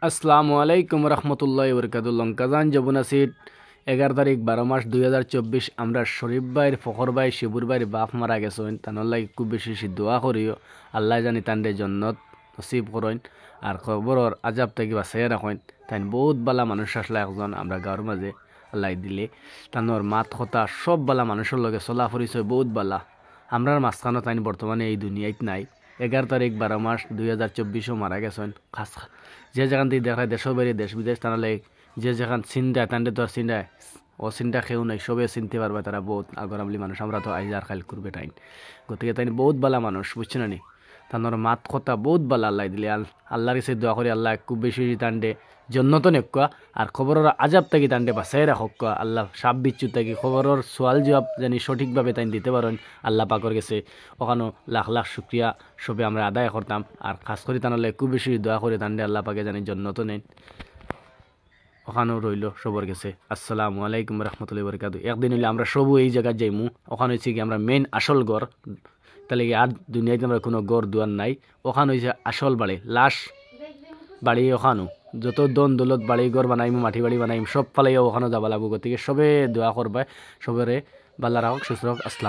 আসসালামু আলাইকুম রহমতুল্লাহ বরকাতুল্লাহ। লঙ্কাজান যমুনা সিট 11 তারিখ 12 মাস 2024। আমরা শরীফ ভাইয়ের ফখর ভাই শিবুর ভাইয়ের বাপ মারা গেছেন। তানলাই খুব বেশি বেশি দোয়া করিও, আল্লাহ জানি তান্ডে জন্নত নসিব করেন আর খবরর আজাব থেকে বাঁচাইয়া রাখেন। তাই বহুত বালা মানুষ আসলে একজন আমরা গাঁর মাঝে আল্লাহ দিলে তানোর মাত কথা সব বালা মানুষের লগে চলা পরিচয় বহুত বালা। আমরার মাঝখানো তাই বর্তমানে এই দুনিয়াত নাই। 11 তারিখ 12 মাস 2024 মারা গেছেন। খাস যে যেখান থেকে দেখা দেশের বাইরে দেশ বিদেশ তাহলে যে যেখান চিন্তা তান্ডে তো আর চিন্তায় ও চিন্তা খেয়েও নাই, সবে চিনতে পারবে তারা বহুত আগরামলি মানুষ। আমরা তো আইজ আর খাইল করবে টাইম, গতিকে তাই বহুত বালা মানুষ, বুঝছে না নি? তানোর মাত কথা বহুত বালা আল্লাহ দিলে। আল্লাহর কাছে দোয়া করি আল্লাহ খুব বেশি তান্ডে জন্নত নেকুয়া আর খবরের আজাব থাকি তান্ডে বাঁচাই রাখক। আল্লাহ সাপ বিচ্ছু থাকি খবরের সোয়াল জবাব জানি সঠিকভাবে তাই দিতে পারেন আল্লাহ পাকর গেছে ওখানো লাখ লাখ শুক্রিয়া সবে আমরা আদায় করতাম। আর খাস করি তানলে খুব বেশি দোয়া করে তান্ডে আল্লাহ পাকে জানি জন্নত নেন ওখানেও রইল সবর গেছে। আসসালামু আলাইকুম রহমতুল্লাহি বরকাতু। একদিন হইলে আমরা সবু এই জায়গায় যাইমু, ওখানে হচ্ছে কি আমরা মেন আসল গড়, তাহলে কি আর দুনিয়াতে আমরা কোনো গড় দুয়ার নাই। ওখানে হয়েছে আসল বাড়ি, লাশ বাড়ি ওখানো যত দন দৌলত বাড়ি ঘর বানাইম মাটি বাড়ি বানাইম সব ফালাইয়া ওখানে যাবা লাগবো। গতিকে সবে দোয়া করবা সবরে বাল্লা রাখক সুস্থ রাখক। আসসালাম।